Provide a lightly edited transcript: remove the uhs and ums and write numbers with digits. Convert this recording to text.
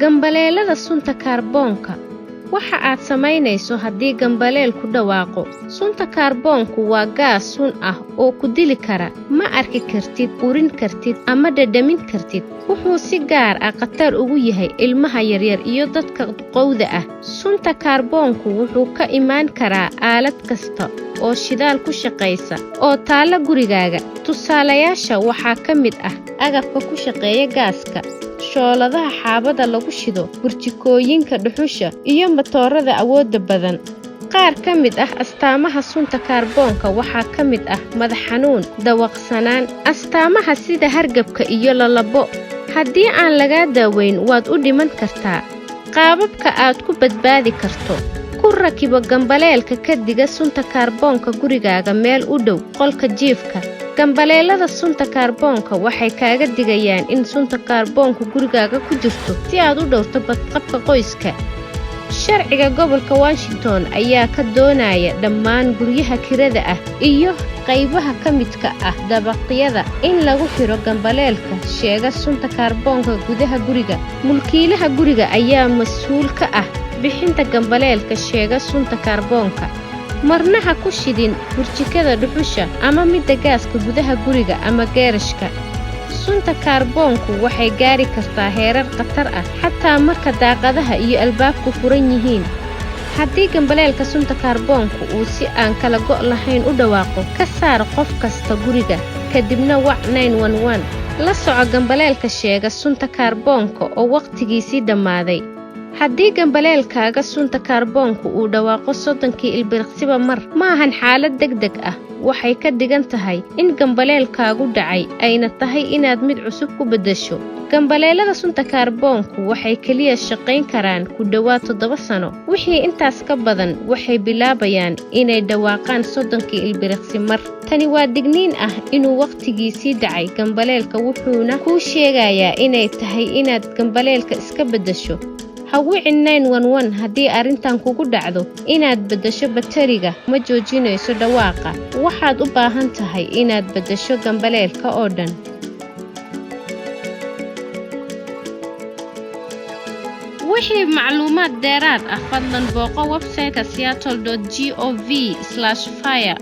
Gambaleelada sunta kaarboonka waxa aad samaynayso haddii gambaleel ku dhawaaqo. Sunta kaarboonku waa gaas sun ah oo ku dili kara. Ma arki kartid, urin kartid ama dhadhamin kartid. Wuxuu si gaar ah khatar ugu yahay ilmaha yaryar iyo dadka duqowda ah. Sunta kaarboonku wuxuu ka imaan karaa aalad kasta oo shidaal ku shaqaysa oo taala gurigaaga. Tusaalayaasha waxaa ka mid ah agabka ku shaqeeya gaaska, shooladaha xaabada lagu shido, burjikooyinka dhuxusha iyo matoorada awoodda badan. Qaar ka mid ah astaamaha sunta kaarboonka waxaa ka mid ah madax xanuun, dawaqsanaan, astaamaha sida hargabka iyo lalabo. Haddii aan laga daaweyn, waad u dhiman kartaa. Qaababka aad ku badbaadi karto: ku rakibo gambaleelka ka diga sunta kaarboonka gurigaaga meel u dhow qolka jiifka. Gambaleelada sunta kaarboonka waxay kaaga digayaan in sunta kaarboonku gurigaaga ku jirto si aad u dhowrto badqabka qoyska. Sharciga gobolka Washington ayaa ka doonaya dhammaan guryaha kirada ah iyo qaybaha ka midka ah dabaqyada in lagu xiro gambaleelka sheega sunta kaarboonka gudaha guriga. Mulkiilaha guriga ayaa mas'uul ka ah bixinta gambaleelka sheega sunta kaarboonka. Marna ha ku shidin burjikada dhuxusha ama midda gaaska gudaha guriga ama geerashka. Sunta kaarboonku waxay gaari kartaa heerar khatar ah xataa marka daaqadaha iyo albaabku furan yihiin. Haddii gambaleelka sunta kaarboonku uu si aan kala go' lahayn u dhawaaqo, ka saar qof kasta guriga, kadibna wac 911. La soco gambaleelka sheega sunta kaarboonka oo waqtigiisii dhammaaday. Haddii gambaleelkaaga sunta kaarboonku uu dhawaaqo 30 ilbiriqsiba mar, ma ahan xaalad degdeg ah. Waxay ka dhigan tahay in gambaleelkaagu dhacay ayna tahay inaad mid cusub ku beddesho. Gambaleelada sunta kaarboonku waxay kaliya shaqayn karaan ku dhawaad 7 sano. Wixii intaas ka badan waxay bilaabayaan inay dhawaaqaan 30 ilbiriqsi mar. Tani waa digniin ah inuu waqtigiisii dhacay gambaleelka, wuxuuna kuu sheegayaa inay tahay inaad gambaleelka iska beddesho. Ha wicin 911 haddii arrintan kugu dhacdo. Inaad beddesho bateriga ma joojinayso dhawaaqa. Waxaad u baahan tahay inaad beddesho gambaleelka oo dhan. Wixii macluumaad dheeraad ah fadlan booqo website-ka seattle.gov/fire.